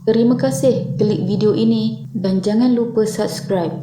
Terima kasih klik video ini dan jangan lupa subscribe.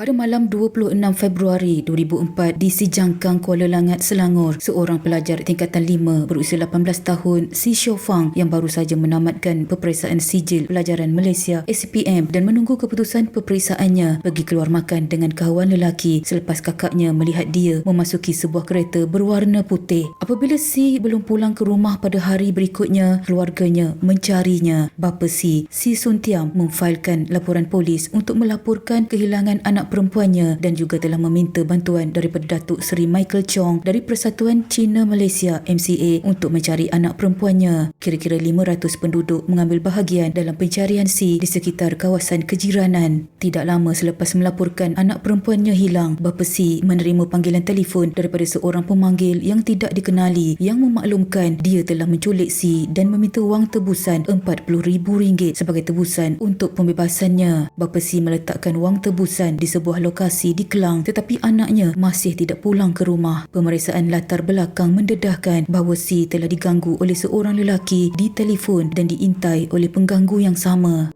Pada malam 26 Februari 2004 di Sijangkang, Kuala Langat, Selangor, seorang pelajar tingkatan 5 berusia 18 tahun, Si Xiao Fang, yang baru saja menamatkan peperiksaan sijil pelajaran Malaysia SPM dan menunggu keputusan peperiksaannya, pergi keluar makan dengan kawan lelaki selepas kakaknya melihat dia memasuki sebuah kereta berwarna putih. Apabila Si belum pulang ke rumah pada hari berikutnya, keluarganya mencarinya. Bapa Si Sun Tiam, memfailkan laporan polis untuk melaporkan kehilangan anak perempuannya dan juga telah meminta bantuan daripada Datuk Seri Michael Chong dari Persatuan Cina Malaysia MCA untuk mencari anak perempuannya. Kira-kira 500 penduduk mengambil bahagian dalam pencarian Si di sekitar kawasan kejiranan. Tidak lama selepas melaporkan anak perempuannya hilang, bapa Si menerima panggilan telefon daripada seorang pemanggil yang tidak dikenali yang memaklumkan dia telah menculik Si dan meminta wang tebusan RM40,000 sebagai tebusan untuk pembebasannya. Bapa Si meletakkan wang tebusan di sebuah lokasi di Kelang, tetapi anaknya masih tidak pulang ke rumah. Pemeriksaan latar belakang mendedahkan bahawa Si telah diganggu oleh seorang lelaki di telefon dan diintai oleh pengganggu yang sama.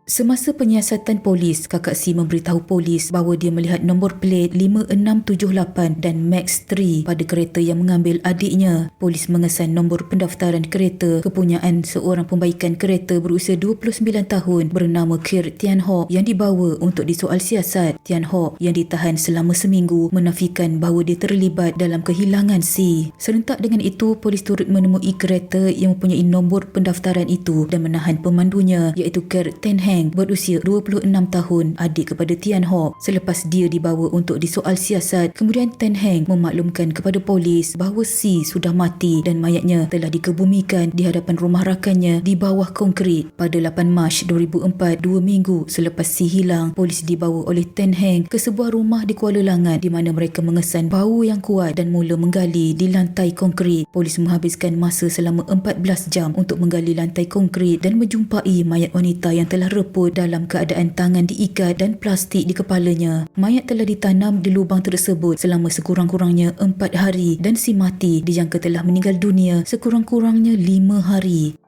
Semasa penyiasatan polis, kakak Si memberitahu polis bahawa dia melihat nombor plate 5678 dan Max 3 pada kereta yang mengambil adiknya. Polis mengesan nombor pendaftaran kereta kepunyaan seorang pembaikan kereta berusia 29 tahun bernama Kir Tian Hock yang dibawa untuk disoal siasat. Tian Hock yang ditahan selama seminggu menafikan bahawa dia terlibat dalam kehilangan Si. Serentak dengan itu, polis turut menemui kereta yang mempunyai nombor pendaftaran itu dan menahan pemandunya, iaitu Kir Ten Heng berusia 26 tahun, adik kepada Tian Hock. Selepas dia dibawa untuk disoal siasat, kemudian Ten Heng memaklumkan kepada polis bahawa Si sudah mati dan mayatnya telah dikebumikan di hadapan rumah rakannya di bawah konkrit. Pada 8 Mac 2004, 2 minggu selepas Si hilang, polis dibawa oleh Ten Heng ke sebuah rumah di Kuala Langat di mana mereka mengesan bau yang kuat dan mula menggali di lantai konkrit. Polis menghabiskan masa selama 14 jam untuk menggali lantai konkrit dan menjumpai mayat wanita yang telah reput dalam keadaan tangan diikat dan plastik di kepalanya. Mayat telah ditanam di lubang tersebut selama sekurang-kurangnya 4 hari dan Si mati dijangka telah meninggal dunia sekurang-kurangnya 5 hari.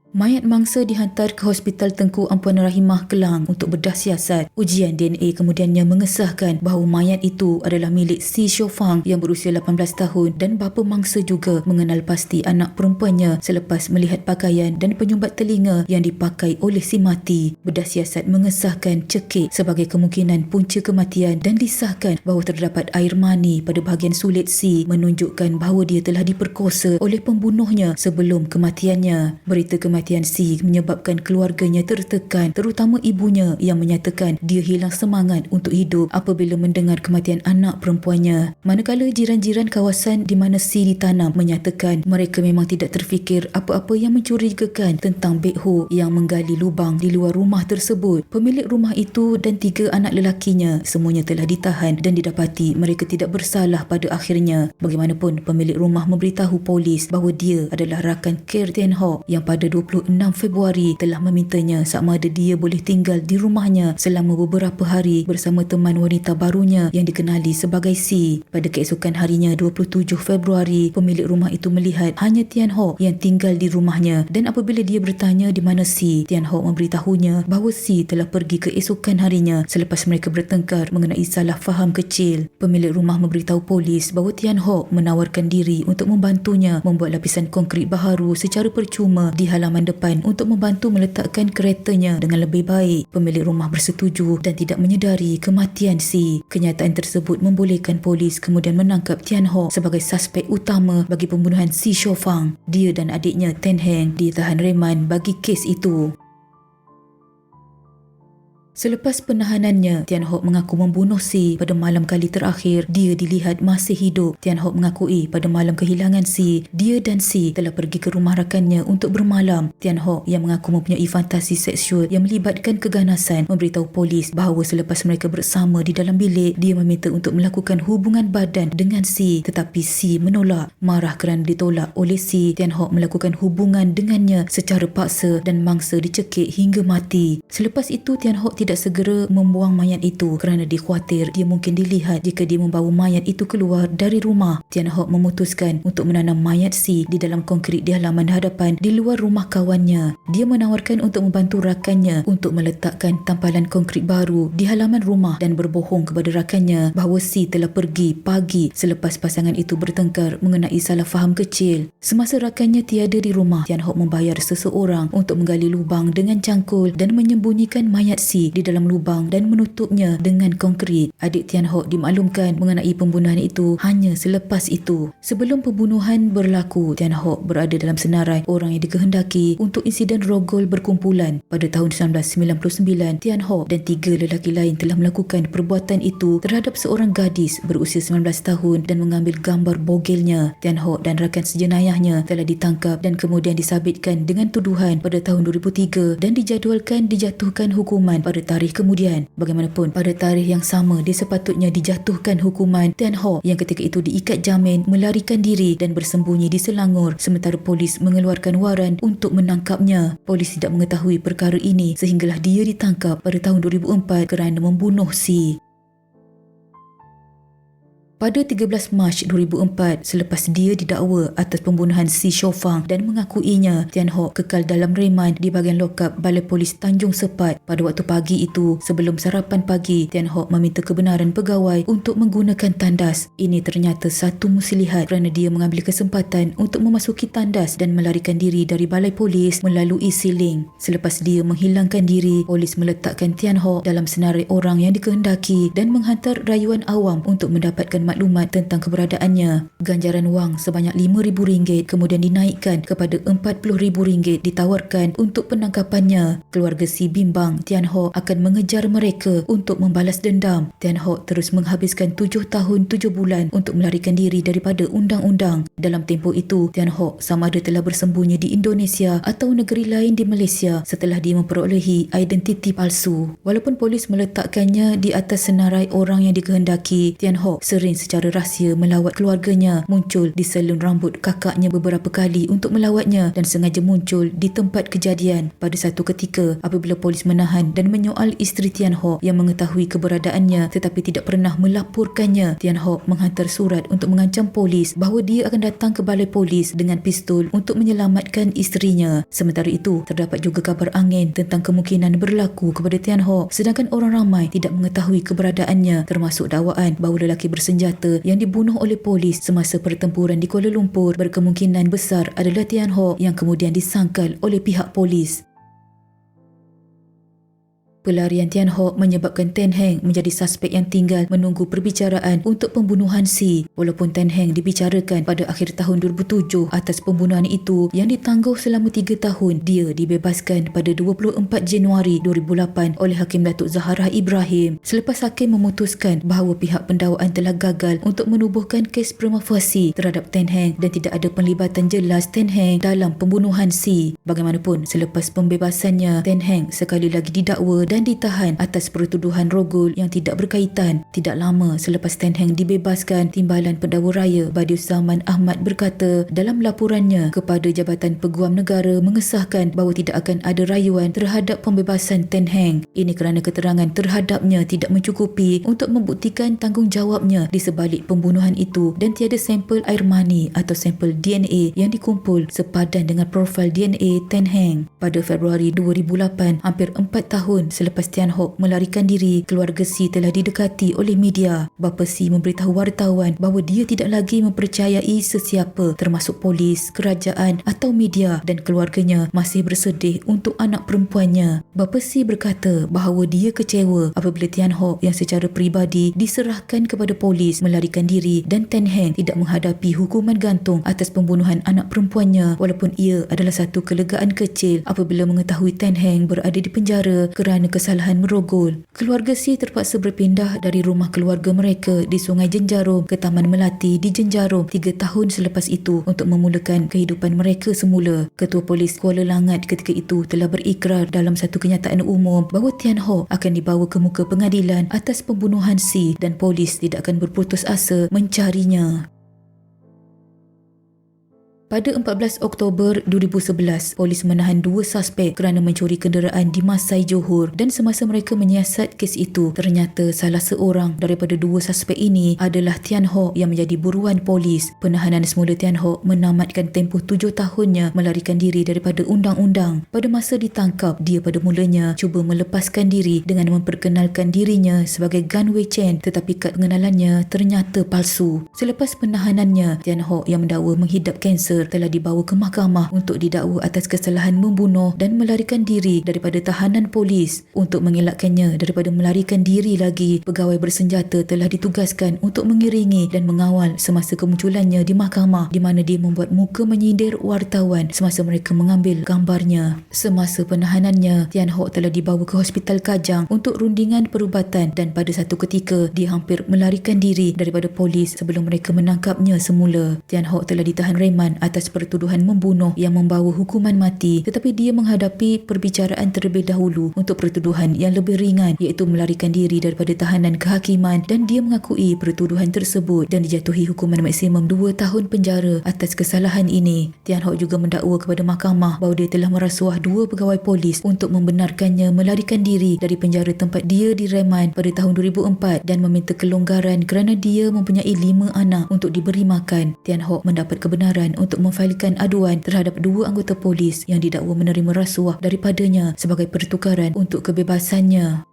Mayat mangsa dihantar ke Hospital Tengku Ampuan Rahimah Kelang untuk bedah siasat. Ujian DNA kemudiannya mengesahkan bahawa mayat itu adalah milik Si Xiao Fang yang berusia 18 tahun dan bapa mangsa juga mengenal pasti anak perempuannya selepas melihat pakaian dan penyumbat telinga yang dipakai oleh Si mati. Bedah siasat mengesahkan cekik sebagai kemungkinan punca kematian dan disahkan bahawa terdapat air mani pada bahagian sulit Si, menunjukkan bahawa dia telah diperkosa oleh pembunuhnya sebelum kematiannya. Berita kematian Si menyebabkan keluarganya tertekan, terutama ibunya yang menyatakan dia hilang semangat untuk hidup apabila mendengar kematian anak perempuannya. Manakala jiran-jiran kawasan di mana Si ditanam menyatakan mereka memang tidak terfikir apa-apa yang mencurigakan tentang bekho yang menggali lubang di luar rumah tersebut. Pemilik rumah itu dan 3 anak lelakinya semuanya telah ditahan dan didapati mereka tidak bersalah pada akhirnya. Bagaimanapun, pemilik rumah memberitahu polis bahawa dia adalah rakan Kir Tian Hock yang pada 26 Februari telah memintanya sama ada dia boleh tinggal di rumahnya selama beberapa hari bersama teman wanita barunya yang dikenali sebagai Si. Pada keesokan harinya 27 Februari, pemilik rumah itu melihat hanya Tian Hock yang tinggal di rumahnya dan apabila dia bertanya di mana Si, Tian Hock memberitahunya bahawa Si telah pergi keesokan harinya selepas mereka bertengkar mengenai salah faham kecil. Pemilik rumah memberitahu polis bahawa Tian Hock menawarkan diri untuk membantunya membuat lapisan konkrit baharu secara percuma di halaman depan untuk membantu meletakkan keretanya dengan lebih baik. Pemilik rumah bersetuju dan tidak menyedari kematian Si. Kenyataan tersebut membolehkan polis kemudian menangkap Tian Hock sebagai suspek utama bagi pembunuhan Si Xiao Fang. Dia dan adiknya Ten Heng ditahan reman bagi kes itu. Selepas penahanannya, Tian Hock mengaku membunuh Si pada malam kali terakhir dia dilihat masih hidup. Tian Hock mengakui pada malam kehilangan Si, dia dan Si telah pergi ke rumah rakannya untuk bermalam. Tian Hock yang mengaku mempunyai fantasi seksual yang melibatkan keganasan memberitahu polis bahawa selepas mereka bersama di dalam bilik, dia meminta untuk melakukan hubungan badan dengan Si, tetapi Si menolak. Marah kerana ditolak oleh Si, Tian Hock melakukan hubungan dengannya secara paksa dan mangsa dicekik hingga mati. Selepas itu, Tian Hock tidak tidak segera membuang mayat itu kerana dia khawatir dia mungkin dilihat jika dia membawa mayat itu keluar dari rumah. Tian Hock memutuskan untuk menanam mayat C di dalam konkrit di halaman hadapan di luar rumah kawannya. Dia menawarkan untuk membantu rakannya untuk meletakkan tampalan konkrit baru di halaman rumah dan berbohong kepada rakannya bahawa C telah pergi pagi selepas pasangan itu bertengkar mengenai salah faham kecil. Semasa rakannya tiada di rumah, Tian Hock membayar seseorang untuk menggali lubang dengan cangkul dan menyembunyikan mayat C di dalam lubang dan menutupnya dengan konkrit. Adik Tian Hock dimaklumkan mengenai pembunuhan itu hanya selepas itu. Sebelum pembunuhan berlaku, Tian Hock berada dalam senarai orang yang dikehendaki untuk insiden rogol berkumpulan. Pada tahun 1999, Tian Hock dan 3 lelaki lain telah melakukan perbuatan itu terhadap seorang gadis berusia 19 tahun dan mengambil gambar bogelnya. Tian Hock dan rakan sejenayahnya telah ditangkap dan kemudian disabitkan dengan tuduhan pada tahun 2003 dan dijadualkan dijatuhkan hukuman pada tarikh kemudian. Bagaimanapun, pada tarikh yang sama dia sepatutnya dijatuhkan hukuman. Tian Hock yang ketika itu diikat jamin melarikan diri dan bersembunyi di Selangor sementara polis mengeluarkan waran untuk menangkapnya. Polis tidak mengetahui perkara ini sehinggalah dia ditangkap pada tahun 2004 kerana membunuh C. Pada 13 Mac 2004, selepas dia didakwa atas pembunuhan Si Shofang dan mengakuinya, Tian Hock kekal dalam reman di bahagian lokap Balai Polis Tanjung Sepat. Pada waktu pagi itu, sebelum sarapan pagi, Tian Hock meminta kebenaran pegawai untuk menggunakan tandas. Ini ternyata satu muslihat kerana dia mengambil kesempatan untuk memasuki tandas dan melarikan diri dari Balai Polis melalui siling. Selepas dia menghilangkan diri, polis meletakkan Tian Hock dalam senarai orang yang dikehendaki dan menghantar rayuan awam untuk mendapatkan maklumat tentang keberadaannya. Ganjaran wang sebanyak RM5,000 kemudian dinaikkan kepada RM40,000 ditawarkan untuk penangkapannya. Keluarga Si bimbang Tian Hock akan mengejar mereka untuk membalas dendam. Tian Hock terus menghabiskan 7 tahun 7 bulan untuk melarikan diri daripada undang-undang. Dalam tempoh itu, Tian Hock sama ada telah bersembunyi di Indonesia atau negeri lain di Malaysia setelah dia memperolehi identiti palsu. Walaupun polis meletakkannya di atas senarai orang yang dikehendaki, Tian Hock sering secara rahsia melawat keluarganya, muncul di salon rambut kakaknya beberapa kali untuk melawatnya dan sengaja muncul di tempat kejadian. Pada satu ketika, apabila polis menahan dan menyoal isteri Tian Hock yang mengetahui keberadaannya tetapi tidak pernah melaporkannya, Tian Hock menghantar surat untuk mengancam polis bahawa dia akan datang ke balai polis dengan pistol untuk menyelamatkan isterinya. Sementara itu, terdapat juga kabar angin tentang kemungkinan berlaku kepada Tian Hock sedangkan orang ramai tidak mengetahui keberadaannya, termasuk dakwaan bahawa lelaki bersenjata yang dibunuh oleh polis semasa pertempuran di Kuala Lumpur berkemungkinan besar adalah Tian Hock yang kemudian disangkal oleh pihak polis. Pelarian Tian Hock menyebabkan Tan Heng menjadi suspek yang tinggal menunggu perbicaraan untuk pembunuhan C. Walaupun Tan Heng dibicarakan pada akhir tahun 2007 atas pembunuhan itu yang ditangguh selama 3 tahun, dia dibebaskan pada 24 Januari 2008 oleh Hakim Datuk Zaharah Ibrahim selepas hakim memutuskan bahawa pihak pendakwaan telah gagal untuk menubuhkan kes prima facie terhadap Tan Heng dan tidak ada penlibatan jelas Tan Heng dalam pembunuhan C. Bagaimanapun, selepas pembebasannya, Tan Heng sekali lagi didakwa dan ditahan atas pertuduhan rogol yang tidak berkaitan. Tidak lama selepas Tan Heng dibebaskan, Timbalan Pendakwa Raya Badius Zaman Ahmad berkata dalam laporannya kepada Jabatan Peguam Negara mengesahkan bahawa tidak akan ada rayuan terhadap pembebasan Tan Heng. Ini kerana keterangan terhadapnya tidak mencukupi untuk membuktikan tanggungjawabnya di sebalik pembunuhan itu dan tiada sampel air mani atau sampel DNA yang dikumpul sepadan dengan profil DNA Tan Heng. Pada Februari 2008, hampir 4 tahun selepas Tian Hock melarikan diri, keluarga Si telah didekati oleh media. Bapa Si memberitahu wartawan bahawa dia tidak lagi mempercayai sesiapa termasuk polis, kerajaan atau media dan keluarganya masih bersedih untuk anak perempuannya. Bapa Si berkata bahawa dia kecewa apabila Tian Hock yang secara peribadi diserahkan kepada polis melarikan diri dan Tan Heng tidak menghadapi hukuman gantung atas pembunuhan anak perempuannya, walaupun ia adalah satu kelegaan kecil apabila mengetahui Tan Heng berada di penjara kerana kesalahan merogol. Keluarga Si terpaksa berpindah dari rumah keluarga mereka di Sungai Jenjarum ke Taman Melati di Jenjarum 3 tahun selepas itu untuk memulakan kehidupan mereka semula. Ketua Polis Kuala Langat ketika itu telah berikrar dalam satu kenyataan umum bahawa Tian Hock akan dibawa ke muka pengadilan atas pembunuhan Si dan polis tidak akan berputus asa mencarinya. Pada 14 Oktober 2011, polis menahan 2 suspek kerana mencuri kenderaan di Masai Johor dan semasa mereka menyiasat kes itu, ternyata salah seorang daripada 2 suspek ini adalah Tian Hock yang menjadi buruan polis. Penahanan semula Tian Hock menamatkan tempoh 7 tahunnya melarikan diri daripada undang-undang. Pada masa ditangkap, dia pada mulanya cuba melepaskan diri dengan memperkenalkan dirinya sebagai Gan Wei Chen, tetapi kad pengenalannya ternyata palsu. Selepas penahanannya, Tian Hock yang mendakwa menghidap kanser telah dibawa ke mahkamah untuk didakwa atas kesalahan membunuh dan melarikan diri daripada tahanan polis. Untuk mengelakkannya daripada melarikan diri lagi, pegawai bersenjata telah ditugaskan untuk mengiringi dan mengawal semasa kemunculannya di mahkamah, di mana dia membuat muka menyindir wartawan semasa mereka mengambil gambarnya. Semasa penahanannya, Tian Hock telah dibawa ke Hospital Kajang untuk rundingan perubatan dan pada satu ketika dia hampir melarikan diri daripada polis sebelum mereka menangkapnya semula. Tian Hock telah ditahan reman atas pertuduhan membunuh yang membawa hukuman mati, tetapi dia menghadapi perbicaraan terlebih dahulu untuk pertuduhan yang lebih ringan, iaitu melarikan diri daripada tahanan kehakiman, dan dia mengakui pertuduhan tersebut dan dijatuhi hukuman maksimum 2 tahun penjara atas kesalahan ini. Tian Hock juga mendakwa kepada mahkamah bahawa dia telah merasuah 2 pegawai polis untuk membenarkannya melarikan diri dari penjara tempat dia direman pada tahun 2004 dan meminta kelonggaran kerana dia mempunyai 5 anak untuk diberi makan. Tian Hock mendapat kebenaran untuk memfailkan aduan terhadap 2 anggota polis yang didakwa menerima rasuah daripadanya sebagai pertukaran untuk kebebasannya.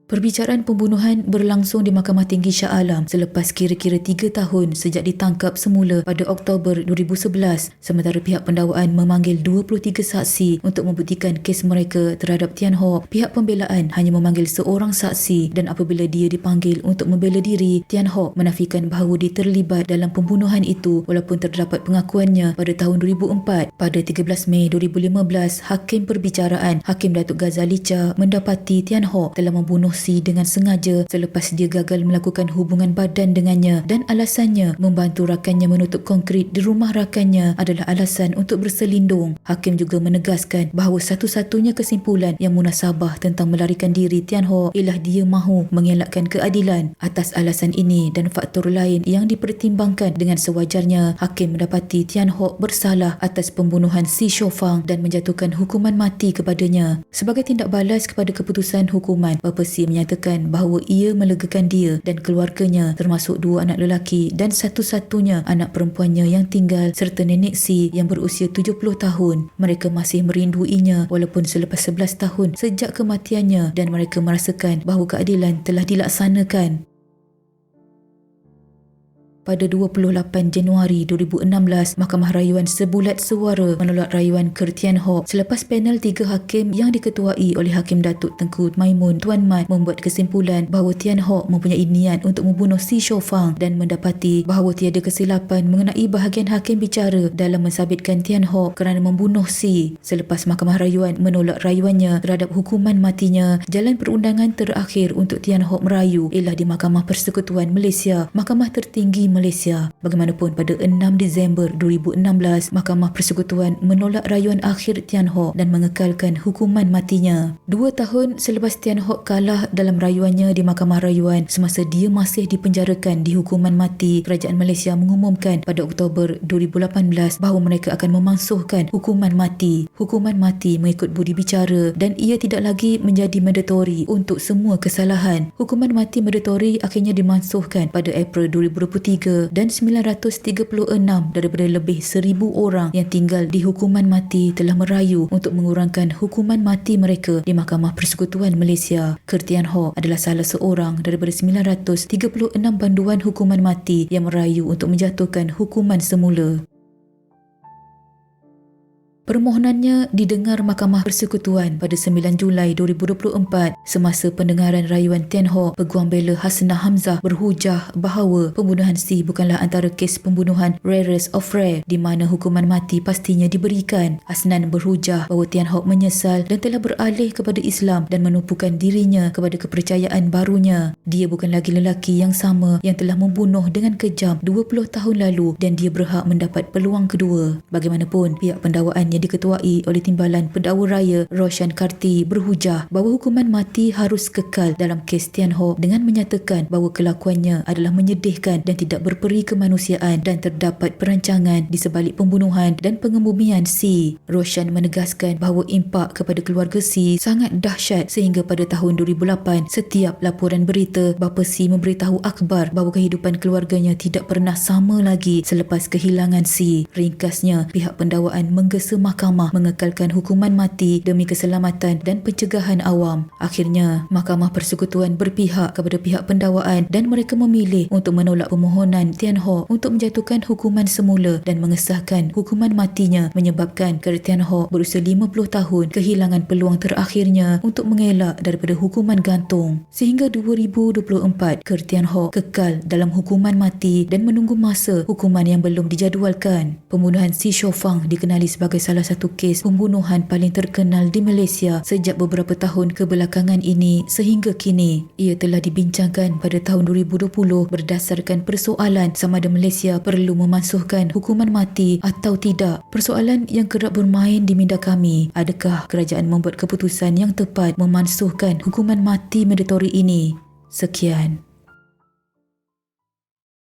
Perbicaraan pembunuhan berlangsung di Mahkamah Tinggi Shah Alam selepas kira-kira 3 tahun sejak ditangkap semula pada Oktober 2011, sementara pihak pendakwaan memanggil 23 saksi untuk membuktikan kes mereka terhadap Tian Hock. Pihak pembelaan hanya memanggil seorang saksi dan apabila dia dipanggil untuk membela diri, Tian Hock menafikan bahawa dia terlibat dalam pembunuhan itu walaupun terdapat pengakuannya pada tahun 2004. Pada 13 Mei 2015, Hakim Perbicaraan Hakim Datuk Ghazali Cha mendapati Tian Hock telah membunuh Si dengan sengaja selepas dia gagal melakukan hubungan badan dengannya dan alasannya membantu rakannya menutup konkrit di rumah rakannya adalah alasan untuk berselindung. Hakim juga menegaskan bahawa satu-satunya kesimpulan yang munasabah tentang melarikan diri Tian Hock ialah dia mahu mengelakkan keadilan. Atas alasan ini dan faktor lain yang dipertimbangkan dengan sewajarnya, Hakim mendapati Tian Hock bersalah atas pembunuhan Si Shofang dan menjatuhkan hukuman mati kepadanya. Sebagai tindak balas kepada keputusan hukuman, Bapa Si menyatakan bahawa ia melegakan dia dan keluarganya, termasuk 2 anak lelaki dan satu-satunya anak perempuannya yang tinggal serta nenek Si yang berusia 70 tahun. Mereka masih merinduinya walaupun selepas 11 tahun sejak kematiannya dan mereka merasakan bahawa keadilan telah dilaksanakan. Pada 28 Januari 2016, Mahkamah Rayuan sebulat suara menolak rayuan Ker Tian Hock selepas panel 3 hakim yang diketuai oleh Hakim Datuk Tengku Maimun Tuan Mat membuat kesimpulan bahawa Tian Hock mempunyai niat untuk membunuh Si Shofang dan mendapati bahawa tiada kesilapan mengenai bahagian hakim bicara dalam mensabitkan Tian Hock kerana membunuh Si. Selepas Mahkamah Rayuan menolak rayuannya terhadap hukuman matinya, jalan perundangan terakhir untuk Tian Hock merayu ialah di Mahkamah Persekutuan Malaysia, mahkamah tertinggi Malaysia. Bagaimanapun, pada 6 Disember 2016, Mahkamah Persekutuan menolak rayuan akhir Tian Hock dan mengekalkan hukuman matinya. 2 tahun selepas Tian Hock kalah dalam rayuannya di Mahkamah Rayuan semasa dia masih dipenjarakan di hukuman mati, Kerajaan Malaysia mengumumkan pada Oktober 2018 bahawa mereka akan memansuhkan hukuman mati. Hukuman mati mengikut budi bicara dan ia tidak lagi menjadi mandatori untuk semua kesalahan. Hukuman mati mandatori akhirnya dimansuhkan pada April 2023 dan 936 daripada lebih 1,000 orang yang tinggal di hukuman mati telah merayu untuk mengurangkan hukuman mati mereka di Mahkamah Persekutuan Malaysia. Ker Tian Hock adalah salah seorang daripada 936 panduan hukuman mati yang merayu untuk menjatuhkan hukuman semula. Permohonannya didengar Mahkamah Persekutuan pada 9 Julai 2024. Semasa pendengaran rayuan Tian Hock, Peguam Bela Hasnah Hamzah berhujah bahawa pembunuhan Si bukanlah antara kes pembunuhan rarest of rare di mana hukuman mati pastinya diberikan. Hasnan berhujah bahawa Tian Hock menyesal dan telah beralih kepada Islam dan menumpukan dirinya kepada kepercayaan barunya. Dia bukan lagi lelaki yang sama yang telah membunuh dengan kejam 20 tahun lalu dan dia berhak mendapat peluang kedua. Bagaimanapun, pihak pendakwaan yang diketuai oleh Timbalan Pendakwa Raya Roshan Karti berhujah bahawa hukuman mati harus kekal dalam kes Tian Ho dengan menyatakan bahawa kelakuannya adalah menyedihkan dan tidak berperi kemanusiaan dan terdapat perancangan di sebalik pembunuhan dan pengebumian C. Roshan menegaskan bahawa impak kepada keluarga C sangat dahsyat sehingga pada tahun 2008 setiap laporan berita bapa C memberitahu akhbar bahawa kehidupan keluarganya tidak pernah sama lagi selepas kehilangan C. Ringkasnya, pihak pendakwaan menggesa mahkamah mengekalkan hukuman mati demi keselamatan dan pencegahan awam. Akhirnya, Mahkamah Persekutuan berpihak kepada pihak pendakwaan dan mereka memilih untuk menolak permohonan Tian Ho untuk menjatuhkan hukuman semula dan mengesahkan hukuman matinya menyebabkan Ker Tian Ho berusia 50 tahun kehilangan peluang terakhirnya untuk mengelak daripada hukuman gantung. Sehingga 2024, Ker Tian Ho kekal dalam hukuman mati dan menunggu masa hukuman yang belum dijadualkan. Pembunuhan Si Shofang dikenali sebagai salah satu kes pembunuhan paling terkenal di Malaysia sejak beberapa tahun kebelakangan ini sehingga kini. Ia telah dibincangkan pada tahun 2020 berdasarkan persoalan sama ada Malaysia perlu memansuhkan hukuman mati atau tidak. Persoalan yang kerap bermain di minda kami, adakah kerajaan membuat keputusan yang tepat memansuhkan hukuman mati mandatory ini? Sekian.